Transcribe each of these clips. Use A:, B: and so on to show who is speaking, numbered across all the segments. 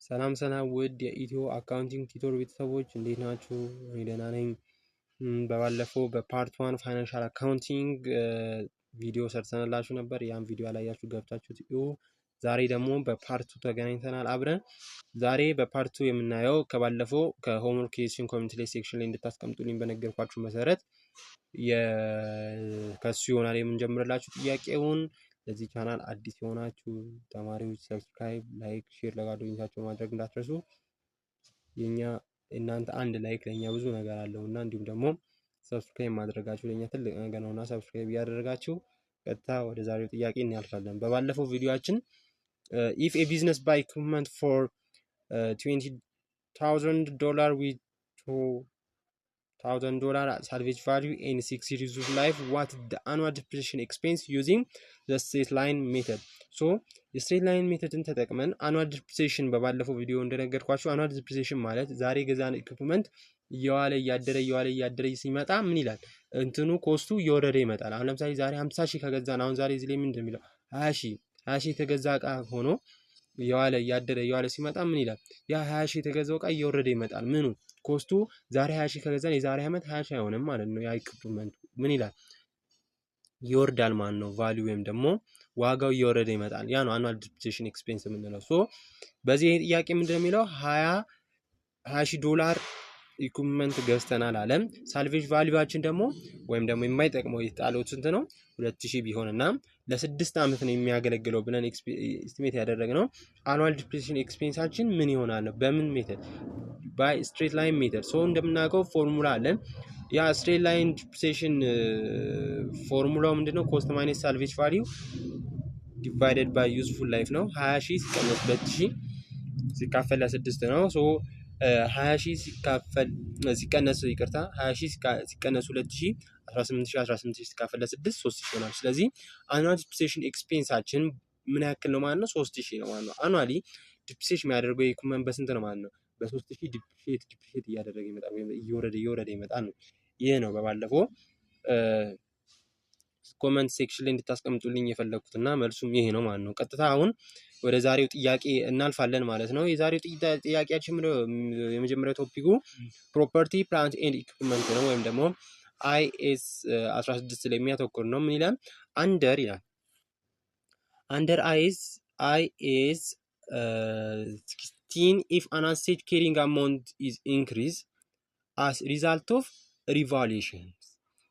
A: ሰላም ሰላም ውድ የኢትዮ አካውንቲንግ ቲቶር ቤተሰቦች እንዴት ናችሁ? እኔ ደህና ነኝ። በባለፈው በፓርት 1 ፋይናንሻል አካውንቲንግ ቪዲዮ ሰርተንላችሁ ነበር። ያን ቪዲዮ ያላያችሁ ገብታችሁ እዩ። ዛሬ ደግሞ በፓርት 2 ተገናኝተናል አብረን። ዛሬ በፓርት 2 የምናየው ከባለፈው ከሆምወርክ ክሬሽን ኮሚኒቲ ላይ ሴክሽን ላይ እንድታስቀምጡልኝ በነገርኳችሁ መሰረት ከሱ ይሆናል የምንጀምርላችሁ ጥያቄውን። ለዚህ ቻናል አዲስ የሆናችሁ ተማሪዎች ሰብስክራይብ፣ ላይክ፣ ሼር ለጓደኞቻችሁ ማድረግ እንዳትረሱ። እናንተ አንድ ላይክ ለኛ ብዙ ነገር አለውና እንዲሁም ደግሞ ሰብስክራይብ ማድረጋችሁ ለኛ ትልቅ ነገር ነውና ሰብስክራይብ ያደረጋችሁ ቀጥታ ወደ ዛሬው ጥያቄ እናልፋለን። በባለፈው ቪዲዮአችን if a business buy equipment for $20,000 with $1,000 salvage value and 6 years of life, what the annual depreciation expense using the straight line method? So the straight line method ተጠቅመን annual depreciation በባለፈው ቪዲዮ እንደነገርኳችሁ annual depreciation ማለት ዛሬ ገዛን ኢኩፕመንት እየዋለ እያደረ ሲመጣ ምን ይላል? እንትኑ ኮስቱ እየወረደ ይመጣል። አሁን ለምሳሌ ዛሬ 50,000 ከገዛን አሁን ዛሬ እዚህ ላይ ምን እንደሚለው 20,000 የተገዛ እቃ ሆኖ እየዋለ ሲመጣ ምን ይላል? ያ 20,000 የተገዛው እቃ እየወረደ ይመጣል። ምኑ ኮስቱ ዛሬ 20,000 ከገዛን የዛሬ ዓመት 20,000 አይሆንም ማለት ነው። ያ ኢኩፕመንቱ ምን ይላል? ይወርዳል ማለት ነው። ቫልዩ ወይም ደግሞ ዋጋው እየወረደ ይመጣል። ያ ነው አኑዋል ዲፕሪሲዬሽን ኤክስፔንስ የምንለው። ሶ በዚህ ጥያቄ ምንድነው የሚለው $20,000 ኢኩፕመንት ገዝተናል አለ። ሳልቬጅ ቫልዩአችን ደግሞ ወይም ደግሞ የማይጠቅመው የጣለው ስንት ነው? 2,000 ቢሆንና ለ6 ዓመት ነው የሚያገለግለው ብለን ኤስቲሜት ያደረግነው አኑዋል ዲፕሪሲዬሽን ኤክስፔንሳችን ምን ይሆናል? በምን ሜተድ? ባይ ስትሬት ላይን ሜተድ። ሶ እንደምናውቀው ፎርሙላ አለ። ያ ስትሬት ላይን ዲፕሪሲዬሽን ፎርሙላው ምንድነው? ኮስት ማይነስ ሳልቬጅ ቫልዩ ዲቫይደድ ባይ ዩዝፉል ላይፍ ነው። 20,000 ሲቀነስ 2,000 ሲካፈል ለ6 ነው። ሶ 20,000 ሲቀነስ 20,000 ሲቀነስ 2,000 18,000 ሲካፈል ለ6 3,000 ይሆናል። ስለዚህ አኑዋል ዲፕሪሲዬሽን ኤክስፔንሳችን ምን ያክል ነው ማለት ነው? 3,000 ነው ማለት ነው። አኑዋሊ ዲፕሪሲዬሽን የሚያደርገው ኢኩፕመንት በስንት ነው ማለት ነው? በ3,000 ዲፕሪሲዬት እያደረገ ይመጣል ወይም እየወረደ ይመጣል ነው። ይሄ ነው በባለፈው ኮመንት ሴክሽን ላይ እንድታስቀምጡልኝ የፈለኩትና መልሱም ይሄ ነው ማለት ነው። ቀጥታ አሁን ወደ ዛሬው ጥያቄ እናልፋለን ማለት ነው። የዛሬው ጥያቄያችን የመጀመሪያው ቶፒኩ ፕሮፐርቲ ፕላንት ኤንድ ኢኩፕመንት ነው ወይም ደግሞ IS 16 ላይ የሚያተኩር ነው። ምን ይላል? አንደር ይላል አንደር IS 16 if an asset carrying amount is increased as result of revaluation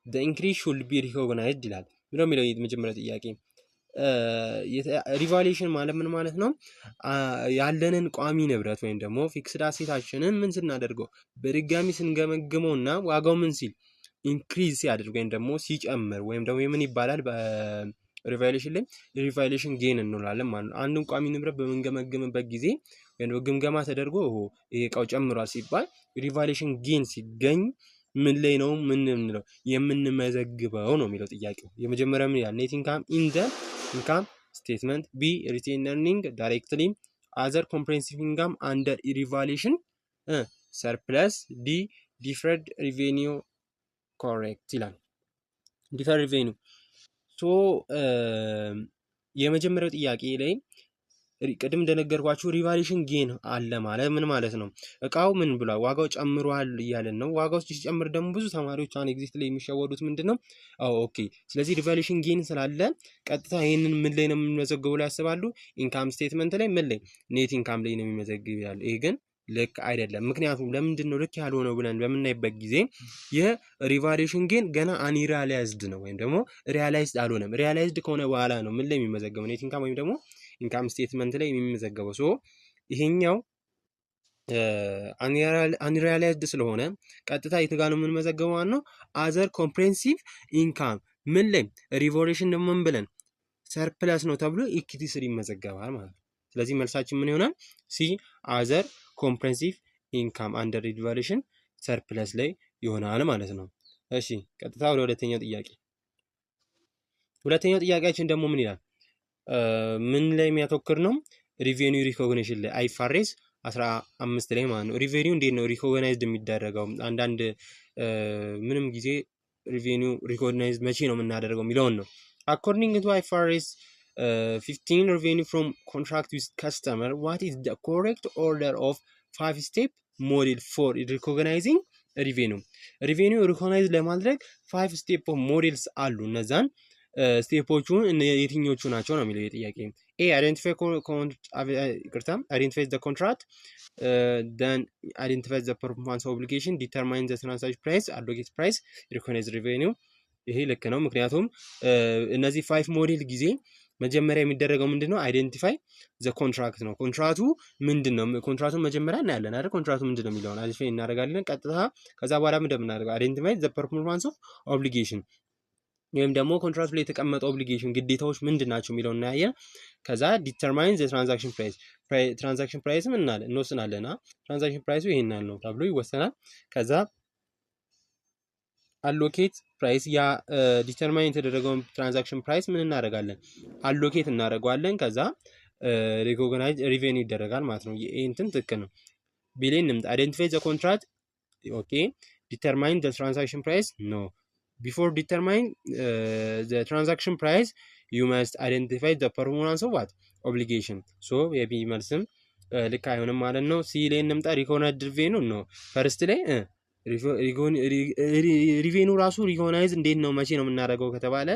A: the increase should be recognized ይላል። ምንድነው የሚለው የመጀመሪያው ጥያቄ? ሪቫሉዌሽን ማለት ምን ማለት ነው? ያለንን ቋሚ ንብረት ወይም ደግሞ ፊክስድ አሴታችንን ምን ስናደርገው በድጋሚ ስንገመግመውና ዋጋው ምን ሲል ኢንክሪዝ ሲያደርግ ወይም ደግሞ ሲጨምር ወይም ደግሞ ምን ይባላል? በሪቫሉዌሽን ላይ ሪቫሉዌሽን ጌን እንላለን ማለት ነው። አንዱን ቋሚ ንብረት በምንገመግምበት ጊዜ ወይም ግምገማ ተደርጎ ይሄ እቃው ጨምሯል ሲባል ሪቫሉዌሽን ጌን ሲገኝ ምን ላይ ነው የምንለው የምንመዘግበው ነው የሚለው ጥያቄው። የመጀመሪያው ምን ይላል? ኔት ኢንካም ኢን ዘ ኢንካም ስቴትመንት፣ ቢ ሪቴን ኤርኒንግ ዳይሬክትሊ አዘር ኮምፕሬሄንሲቭ ኢንካም አንደር ሪቫሉዌሽን ሰርፕለስ፣ ዲ ዲፈርድ ሪቬኒው ኮሬክት ይላል። ዲፈርድ ሪቬኒው ሶ የመጀመሪያው ጥያቄ ላይ ቅድም እንደነገርኳችሁ ሪቫሉዌሽን ጌን አለ ማለት ምን ማለት ነው? እቃው ምን ብሏል? ዋጋው ጨምሯል እያለን ነው። ዋጋው ሲጨምር ደግሞ ብዙ ተማሪዎች አሁን ኤግዚስት ላይ የሚሸወዱት ምንድነው? ኦኬ ስለዚህ ሪቫሉዌሽን ጌን ስላለ ቀጥታ ይሄንን ምን ላይ ነው የሚመዘግበው ላይ ያስባሉ? ኢንካም ስቴትመንት ላይ ምን ላይ? ኔት ኢንካም ላይ ነው የሚመዘግብ ይላል። ይሄ ግን ልክ አይደለም። ምክንያቱም ለምንድን ነው ልክ ያልሆነው ብለን በምናይበት ጊዜ የሪቫሉዌሽን ጌን ገና አንሪያላይዝድ ነው ወይም ደግሞ ሪያላይዝድ አልሆነም። ሪያላይዝድ ከሆነ በኋላ ነው ምን ላይ የሚመዘገበው? ኔት ኢንካም ወይም ደግሞ ኢንካም ስቴትመንት ላይ የሚመዘገበው። ሶ ይሄኛው አንሪያላይዝድ ስለሆነ ቀጥታ የትጋ ነው የምንመዘገበው ማለት ነው? አዘር ኮምፕሬሄንሲቭ ኢንካም ምን ላይ? ሪቫሉዌሽን ደግሞ ምን ብለን ሰርፕለስ ነው ተብሎ ኢኩዊቲ ስር ይመዘገባል ማለት ነው። ስለዚህ መልሳችን ምን ይሆናል? ሲ አዘር ኮምፕሬሄንሲቭ ኢንካም አንደር ሪቫሉዌሽን ሰርፕለስ ላይ ይሆናል ማለት ነው። እሺ ቀጥታ ወደ ሁለተኛው ጥያቄ። ሁለተኛው ጥያቄያችን ደግሞ ምን ይላል? ምን ላይ የሚያተኩር ነው? ሪቬኒው ሪኮግኒሽን ላይ አይፋሬስ 15 ላይ ማለት ነው። ሪቬኒው እንዴት ነው ሪኮግናይዝድ የሚደረገው? አንዳንድ ምንም ጊዜ ሪቬኒው ሪኮግናይዝድ መቼ ነው የምናደርገው የሚለውን ነው። አኮርዲንግ ቱ አይፋሬስ 15 revenue from contract with customer. What is the correct order of 5-step model for recognizing revenue? revenue recognize ለማድረግ 5 step of models አሉ። እነዛን ስቴፖቹን የትኞቹ ናቸው ነው የሚለው የጥያቄ። ኤ identify identify the contract, then identify the performance obligation, determine the transaction price, allocate price, recognize revenue። ይሄ ልክ ነው። ምክንያቱም እነዚህ 5 ሞዴል ጊዜ መጀመሪያ የሚደረገው ምንድነው? አይደንቲፋይ ዘ ኮንትራክት ነው። ኮንትራቱ ምንድነው? ኮንትራቱን መጀመሪያ እናያለን አይደል? ኮንትራቱ ምንድነው የሚለውን አይደንቲፋይ እናደርጋለን ቀጥታ። ከዛ በኋላ ምንድነው የምናደርገው? አይደንቲፋይ ዘ ፐርፎርማንስ ኦፍ ኦብሊጌሽን ወይም ደግሞ ኮንትራክቱ ላይ የተቀመጠው ኦብሊጌሽን ግዴታዎች ምንድናቸው የሚለውን እናያለን። ከዛ ዲተርማይን ዘ ትራንዛክሽን ፕራይስ፣ ትራንዛክሽን ፕራይስ ምን እናለን እንወስናለና ትራንዛክሽን ፕራይሱ ይሄን ያህል ነው ተብሎ ይወሰናል። ከዛ አሎኬት ፕራይስ፣ ያ ዲተርማይን የተደረገውን ትራንዛክሽን ፕራይስ ምን እናደርጋለን? አሎኬት እናደርገዋለን። ከዛ ሪኮግናይዝ ሪቬኒው ይደረጋል ማለት ነው። ይሄ እንትን ትክክል ነው። ቢሌን እንምጣ። አይደንቲፋይ ዘ ኮንትራክት ኦኬ። ዲተርማይን ዘ ትራንዛክሽን ፕራይስ ኖ። ቢፎር ዲተርማይን ዘ ትራንዛክሽን ፕራይስ ዩ መስት አይደንቲፋይ ዘ ፐርፎርማንስ ኦፍ ዋት ኦብሊጌሽን። ሶ የቢ መልስም ልክ አይሆንም ማለት ነው። ሲ ላይ እንምጣ። ሪኮግናይዝ ሪቬኒው ኖ። ፈርስት ላይ ሪቬኒው ራሱ ሪኮግናይዝ እንዴት ነው መቼ ነው የምናደርገው ከተባለ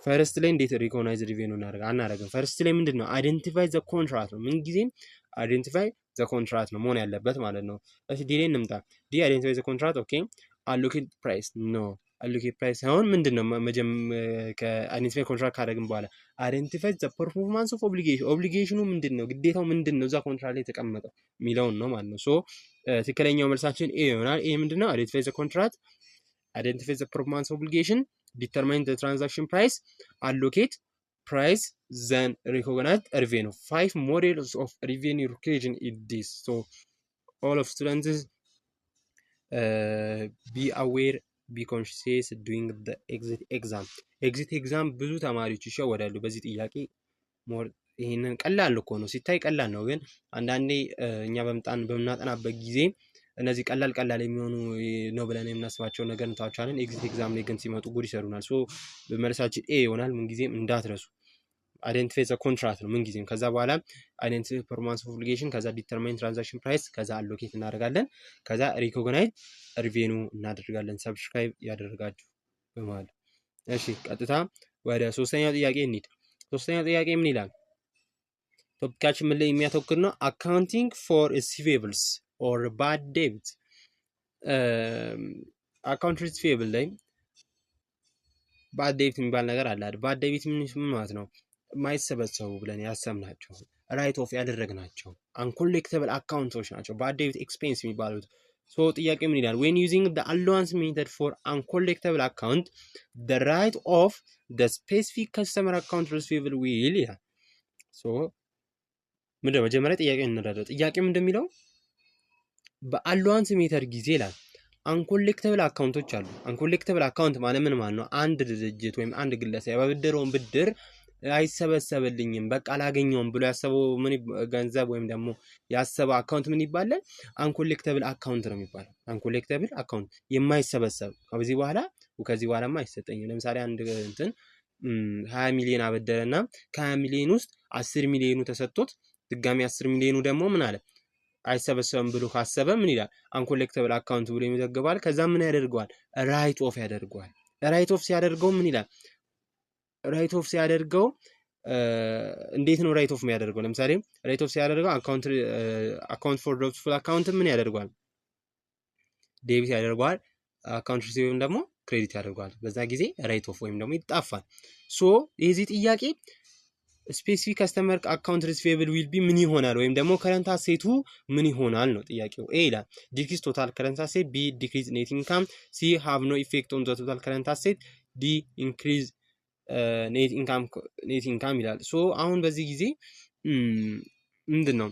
A: ፈርስት ላይ እንዴት ሪኮግናይዝ ሪቬኒው አናደርግም። ፈርስት ላይ ምንድን ነው? አይደንቲፋይ ዘ ኮንትራክት ነው። ምን ጊዜም አይደንቲፋይ ዘ ኮንትራክት ነው መሆን ያለበት ማለት ነው። እሺ ዲ ላይ እንምጣ። ዲ አይደንቲፋይ ዘ ኮንትራክት ኦኬ። አሎኬት ፕራይስ ኖ። አሎኬት ፕራይስ ሳይሆን ምንድን ነው ከአይደንቲፋይ ኮንትራክት ካደረግን በኋላ አይደንቲፋይ ዘ ፐርፎርማንስ ኦፍ ኦብሊጌሽን። ኦብሊጌሽኑ ምንድን ነው? ግዴታው ምንድን ነው? እዛ ኮንትራክት ላይ የተቀመጠው የሚለውን ነው ማለት ነው። ሶ ትክክለኛው መልሳችን ኤ ይሆናል። ኤ ምንድን ነው? አይደንቲፋይ ዘ ኮንትራክት፣ አይደንቲፋይ ዘ ፐርፎርማንስ ኦብሊጌሽን፣ ዲተርማይን ዘ ትራንዛክሽን ፕራይስ፣ አሎኬት ፕራይስ፣ ዘን ሪኮግናይዝ ሪቬኒው። 5 models of revenue recognition is this. So all of students be aware, be conscious doing the exit exam. exit exam ብዙ ተማሪዎች ይሸወዳሉ በዚህ ጥያቄ። ሞር ይሄንን ቀላል እኮ ነው ሲታይ ቀላል ነው፣ ግን አንዳንዴ እኛ በምናጠናበት ጊዜ እነዚህ ቀላል የሚሆኑ ነው ብለን የምናስባቸው ነገር እንታውቻለን። ኤግዚት ኤግዛም ላይ ግን ሲመጡ ጉድ ይሰሩናል። ሶ በመልሳችን ኤ ይሆናል። ምን ጊዜም እንዳትረሱ። አይደንቲፋይ ዘ ኮንትራክት ነው ምን ጊዜም። ከዛ በኋላ አይደንቲፋይ ፐርፎርማንስ ኦፍ ኦብሊጌሽን፣ ከዛ ዲተርማይን ትራንዛክሽን ፕራይስ፣ ከዛ አሎኬት እናደርጋለን፣ ከዛ ሪኮግናይዝ ሪቬኒው እናደርጋለን። ሰብስክራይብ ያደርጋችሁ በማለት እሺ፣ ቀጥታ ወደ ሶስተኛው ጥያቄ እንሂድ። ሶስተኛው ጥያቄ ምን ይላል? ቶፒካችን ምን ላይ የሚያተኩር ነው? አካውንቲንግ ፎር ሪሲቬብልስ ኦር ባድ ዴብት። አካውንት ሪሲቬብል ላይ ባድ ዴብት የሚባል ነገር አለ አይደል? ባድ ዴብት ምን ማለት ነው? የማይሰበሰቡ ብለን ያሰብናቸው ራይት ኦፍ ያደረግናቸው አንኮሌክተብል አካውንቶች ናቸው ባድ ዴብት ኤክስፔንስ የሚባሉት። ሶ ጥያቄ ምን ይላል? when using the allowance method for uncollectible account the right of the specific customer account receivable will ይላል። ሶ ምንድነው መጀመሪያ ጥያቄ እንረዳው። ጥያቄ ምንድነው የሚለው? በአላዋንስ ሜተድ ጊዜ ይላል አንኮሌክተብል አካውንቶች አሉ። አንኮሌክተብል አካውንት ማለት ምን ማለት ነው? አንድ ድርጅት ወይም አንድ ግለሰብ ያበደረውን ብድር አይሰበሰብልኝም በቃ አላገኘውም ብሎ ያሰበው ምን ገንዘብ ወይም ደግሞ ያሰበው አካውንት ምን ይባላል? አንኮሌክተብል አካውንት ነው የሚባለው። አንኮሌክተብል አካውንት የማይሰበሰብ ከዚህ በኋላማ አይሰጠኝም። ለምሳሌ አንድ እንትን 20 ሚሊዮን አበደረና ከ20 ሚሊዮን ውስጥ 10 ሚሊዮኑ ተሰጥቶት ድጋሚ 10 ሚሊዮኑ ደግሞ ምን አለ አይሰበሰብም ብሎ ካሰበ ምን ይላል? አንኮሌክተብል አካውንት ብሎ ይመዘግባል። ከዛ ምን ያደርገዋል? ራይት ኦፍ ያደርገዋል። ራይት ኦፍ ሲያደርገው ምን ይላል? ራይት ኦፍ ሲያደርገው እንዴት ነው ራይት ኦፍ የሚያደርገው? ለምሳሌ ራይት ኦፍ ሲያደርገው አካውንት ፎር ዶብትፉል አካውንት ምን ያደርገዋል? ዴቢት ያደርገዋል። አካውንት ሪሲቬብል ደግሞ ክሬዲት ያደርገዋል። በዛ ጊዜ ራይት ኦፍ ወይም ደግሞ ይጣፋል። ሶ የዚህ ጥያቄ ስፔሲፊክ ከስተመር አካውንት ሪሲቬብል ዊል ቢ ምን ይሆናል ወይም ደግሞ ከረንት አሴቱ ምን ይሆናል ነው ጥያቄው። ኤ ይላል ዲክሪዝ ቶታል ከረንት አሴት፣ ቢ ዲክሪዝ ኔት ኢንካም፣ ሲ ሃቭ ኖ ኢፌክት ኦን ዘ ቶታል ከረንት አሴት፣ ዲ ኢንክሪዝ ኔት ኢንካም ይላል። ሶ አሁን በዚህ ጊዜ ምንድነው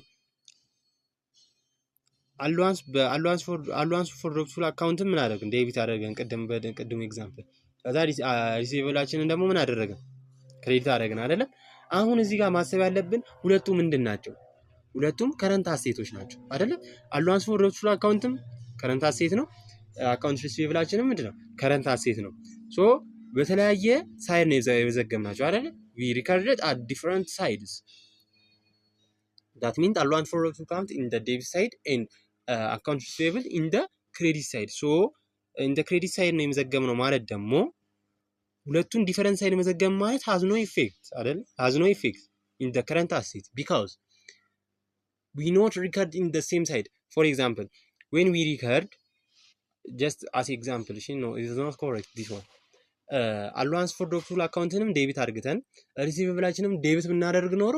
A: አላዋንስ ፎር ዶብትፉል አካውንት ምን አደረግን? ዴቢት አደረገን ቅድም ኤግዛምፕል። ከዛ ሪሲቬብላችንን ደግሞ ምን አደረገን? ክሬዲት አደረግን አይደለም። አሁን እዚህ ጋር ማሰብ ያለብን ሁለቱ ምንድን ናቸው? ሁለቱም ከረንት አሴቶች ናቸው አይደለም። አላዋንስ ፎር ዶብትፉል አካውንትም ከረንት አሴት ነው። አካውንት ሪሲቬብላችንም ምንድነው? ከረንት አሴት ነው። ሶ በተለያየ ሳይድ ነው የዘገብናቸው አይደለም። we recorded at different sides. That means allowance for doubtful account in the debit side and accounts receivable in the credit side. So in the credit side ነው የመዘገብነው ማለት ደግሞ ሁለቱን ዲፈረንት ሳይድ መዘገብ ማለት has no effect አይደል? has no effect in the current asset because we not record in the same side. For example, when we record, just as example, no, it is not correct this one. allowance for doubtful accountንም ዴቢት አድርገን ሪሲቨብላችንም ዴቢት ብናደርግ ኖሮ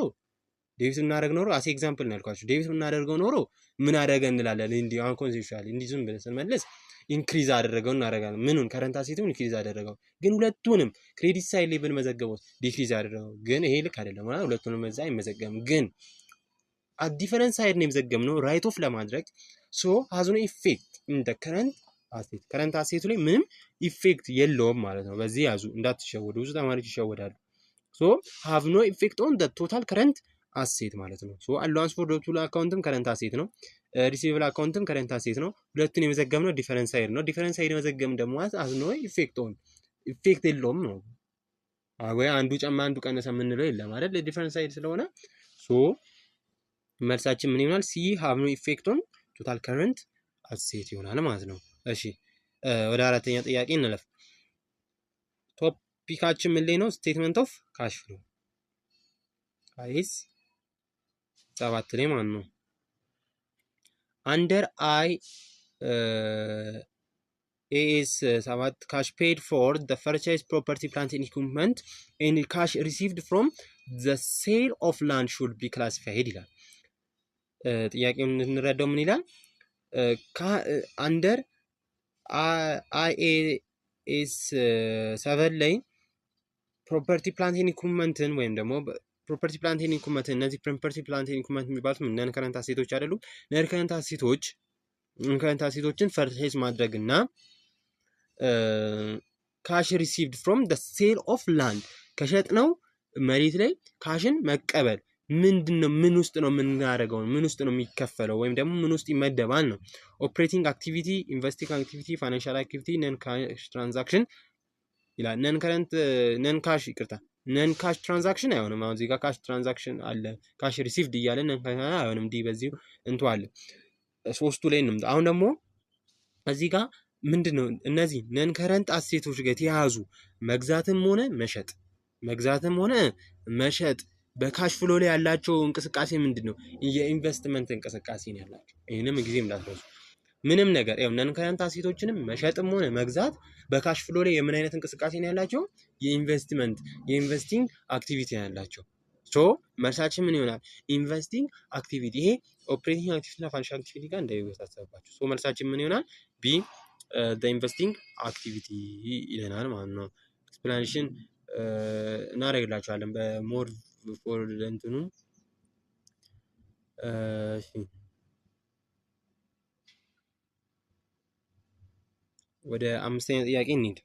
A: as example ነው ያልኳችሁ። ዴቢት ብናደርገው ኖሮ ምን አደረገ እንላለን። እንዲህ አሁን ኮንሴፕቹዋሊ እንዲህ ዝም ብለን ስንመለስ ኢንክሪዝ አደረገው እናደርጋለን። ምኑን ከረንት አሴቱን ኢንክሪዝ አደረገው። ግን ሁለቱንም ክሬዲት ሳይድ ላይ ብንመዘገበው ዲክሪዝ አደረገው። ግን ይሄ ልክ አይደለም ማለት ሁለቱንም እዛ አይመዘገብም። ግን at different side ነው የመዘገብነው ራይት ኦፍ ለማድረግ so has no effect in the current asset current asset ላይ ምንም ኢፌክት የለውም ማለት ነው። በዚህ ያዙ እንዳትሸወዱ፣ ብዙ ተማሪዎች ይሸወዳሉ። so have no effect on the total current asset ማለት ነው። so allowance for doubtful accountም current asset ነው፣ receivable accountም current asset ነው። ሁለቱን የመዘገብነው ዲፈረንት ሳይድ ነው። ዲፈረንት ሳይድ የመዘገብን ደግሞ has no effect on ኢፌክት የለውም ነው። ወይ አንዱ ጨማ አንዱ ቀነሰ የምንለው የለም አይደል? ዲፈረንት ሳይድ ስለሆነ so መልሳችን ምን ይሆናል? ሲ have no effect on total current asset ይሆናል ማለት ነው። እሺ ወደ አራተኛ ጥያቄ እንለፍ። ቶፒካችን ምን ላይ ነው? ስቴትመንት ኦፍ ካሽ ፍሎ አይስ 7 ላይ ማለት ነው። አንደር አይ ኤስ 7 ካሽ ፔድ ፎር the purchase property plant and equipment and cash received from the sale of land should be classified ይላል። ጥያቄውን እንረዳው። ምን ይላል? አንደር አይኤስ 7 ላይ ፕሮፐርቲ ፕላንት ኤንድ ኢኩዊፕመንትን ወይም ደግሞ ፕሮፐርቲ ፕላንት ኤንድ ኢኩዊፕመንት እነዚህ ፕሮፐርቲ ፕላንት ኤንድ ኢኩዊፕመንት የሚባሉት ነን ከረንት አሴቶች አይደሉም። ነን ከረንት አሴቶችን ፐርቼዝ ማድረግ እና ካሽ ሪሲቭድ ፍሮም the sale of land ከሸጥነው መሬት ላይ ካሽን መቀበል ምንድነው? ምን ውስጥ ነው የምናደርገው? ምን ውስጥ ነው የሚከፈለው? ወይም ደግሞ ምን ውስጥ ይመደባል ነው። ኦፕሬቲንግ አክቲቪቲ፣ ኢንቨስቲንግ አክቲቪቲ፣ ፋይናንሻል አክቲቪቲ፣ ነን ካሽ ትራንዛክሽን ይላል። ነን ካሽ ትራንዛክሽን አይሆንም። አሁን እዚህ ጋር ካሽ ትራንዛክሽን አለ፣ ካሽ ሪሲቭድ እያለ ነን ካሽ አይሆንም። እንዲህ በዚሁ እንተዋለ። ሶስቱ ላይ እንምጣ። አሁን ደግሞ እዚህ ጋር ምንድነው እነዚህ ነን ከረንት አሴቶች ጋር የተያዙ መግዛትም ሆነ መሸጥ በካሽ ፍሎ ላይ ያላቸው እንቅስቃሴ ምንድነው? የኢንቨስትመንት እንቅስቃሴ ነው ያላቸው። ይሄንም ጊዜ እንዳትረሱ። ምንም ነገር ያው ነን ከረንት አሴቶችንም መሸጥም ሆነ መግዛት በካሽ ፍሎ ላይ የምን አይነት እንቅስቃሴ ነው ያላቸው? የኢንቨስቲንግ አክቲቪቲ ነው ያላቸው። ሶ መልሳችን ምን ይሆናል? ኢንቨስቲንግ አክቲቪቲ። ይሄ ኦፕሬቲንግ አክቲቪቲ እና ፋይናንሻል አክቲቪቲ ጋር እንዳይወሳሰብባችሁ። ሶ መልሳችን ምን ይሆናል? ቢ ኢንቨስቲንግ አክቲቪቲ ይለናል ማለት ነው። ኤክስፕላኔሽን እናደርግላችኋለን በሞር ፎር እንትኑ። እሺ ወደ አምስተኛ ጥያቄ እንሂድ።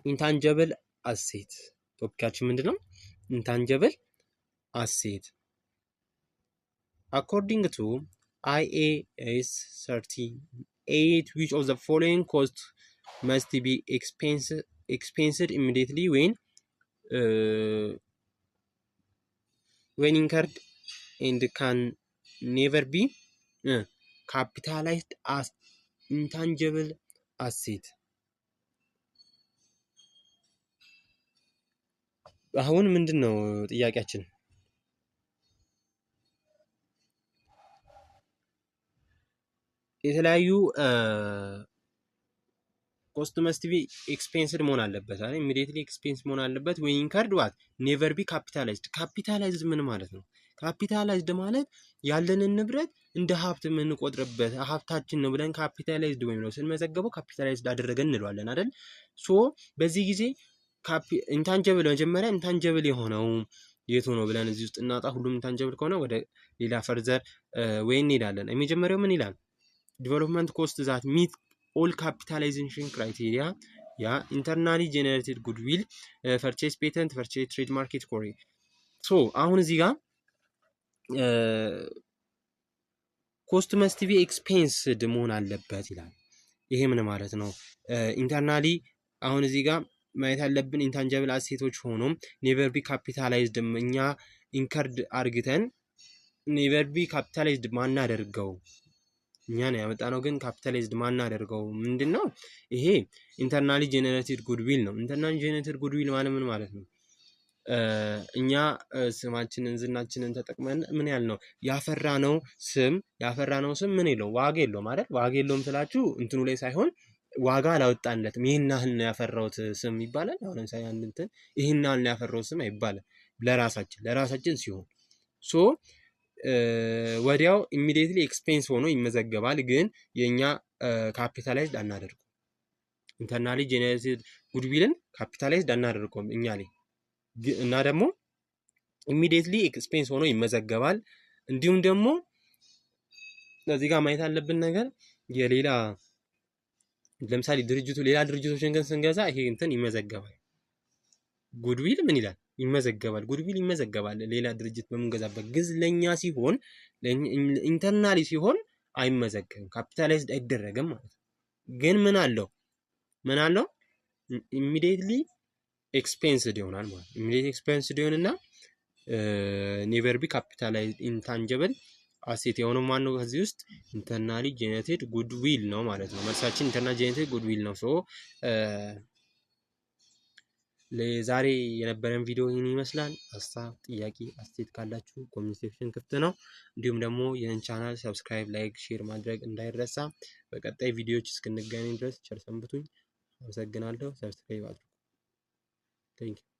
A: ኢንታንጀብል አሴት ቶፒካችን ምንድነው? ኢንታንጀብል አሴት አኮርዲንግ ቱ IAS 38 which of the following cost must be expensed immediately when incurred and can never be capitalized as intangible asset? አሁን ምንድነው ጥያቄያችን? የተለያዩ ኮስት መስት ቢ ኤክስፔንስድ መሆን አለበት አይደል? ኢሚዲየትሊ ኤክስፔንስ መሆን አለበት። when incurred what never be capitalized። ካፒታላይዝድ ምን ማለት ነው? ካፒታላይዝድ ማለት ያለንን ንብረት እንደ ሀብት የምንቆጥርበት ሀብታችን ነው ብለን ካፒታላይዝድ ወይም ነው ስንመዘገበው ካፒታላይዝድ አደረገን እንለዋለን አይደል? ሶ በዚህ ጊዜ ኢንታንጀብል መጀመሪያ ኢንታንጀብል የሆነው የቱ ነው ብለን እዚህ ውስጥ እናጣ። ሁሉም ኢንታንጀብል ከሆነ ወደ ሌላ ፈርዘር ወይ እንሄዳለን። የመጀመሪያው ምን ይላል? ዲቨሎፕመንት ኮስት ዛት ሚት ኦል ካፒታላይዜሽን ክራይቴሪያ ያ ኢንተርናሊ ጄኔሬትድ ጉድዊል ፐርቼስ ፔተንት ፐርቼስ ትሬድ ማርኬት ኮሪ። ሶ አሁን እዚህ ጋር ኮስት መስት ቢ ኤክስፔንስድ መሆን አለበት ይላል። ይሄ ምን ማለት ነው? ኢንተርናሊ አሁን እዚህ ጋር ማየት ያለብን ኢንታንጀብል አሴቶች ሆኖም ኔቨር ቢ ካፒታላይዝድ እኛ ኢንከርድ አርግተን ኔቨር ቢ ካፒታላይዝድ ማናደርገው እኛ ነው ያመጣነው፣ ግን ካፒታላይዝድ ማናደርገው ምንድነው? ይሄ ኢንተርናሊ ጄኔሬትድ ጉድዊል ነው። ኢንተርናሊ ጄኔሬትድ ጉድዊል ማለት ምን ማለት ነው? እኛ ስማችንን ዝናችንን ተጠቅመን ምን ያህል ነው ያፈራነው ስም ምን የለው ዋጋ የለውም አይደል? ዋጋ የለውም ስላችሁ እንትኑ ላይ ሳይሆን ዋጋ አላወጣንለትም። ይሄን ያህል ነው ያፈራውት ስም ይባላል። አሁን ለምሳሌ አንድ እንትን ይሄን ያህል ነው ያፈራው ስም አይባልም። ለራሳችን ሲሆን ሶ ወዲያው ኢሚዲየትሊ ኤክስፔንስ ሆኖ ይመዘገባል። ግን የኛ ካፒታላይዝድ አናደርገው። ኢንተርናሊ ጄኔሬትድ ጉድዊልን ካፒታላይዝድ አናደርገውም እኛ ላይ እና ደግሞ ኢሚዲየትሊ ኤክስፔንስ ሆኖ ይመዘገባል። እንዲሁም ደግሞ እዚህ ጋር ማየት ያለብን ነገር የሌላ ለምሳሌ ሌላ ድርጅቶችን ግን ስንገዛ ይሄ እንትን ይመዘገባል። ጉድዊል ምን ይላል? ይመዘገባል። ጉድዊል ይመዘገባል ሌላ ድርጅት በምንገዛበት ጊዜ። ለኛ ሲሆን ኢንተርናሊ ሲሆን አይመዘገብም፣ ካፒታላይዝድ አይደረግም ማለት ነው። ግን ምን አለው ኢሚዲየትሊ ኤክስፔንስድ ይሆናል ማለት ነው። ኢሚዲየት ኤክስፔንስድ ይሆንና ኔቨር ቢ ካፒታላይዝድ ኢንታንጀብል አሴት የሆነው ማን ነው? ከዚህ ውስጥ ኢንተርናሊ ጄኔሬትድ ጉድዊል ነው ማለት ነው። መልሳችን ኢንተርናሊ ጄኔሬትድ ጉድዊል ነው። ሶ ለዛሬ የነበረን ቪዲዮ ይህን ይመስላል። ሀሳብ፣ ጥያቄ፣ አስተያየት ካላችሁ ኮሜንት ሴክሽን ክፍት ነው። እንዲሁም ደግሞ ይህን ቻናል ሰብስክራይብ፣ ላይክ፣ ሼር ማድረግ እንዳይረሳ። በቀጣይ ቪዲዮዎች እስክንገናኝ ድረስ ቸር ሰንብቱኝ። አመሰግናለሁ። ሰብስክራይብ አድርጉ። ቴንክ ዩ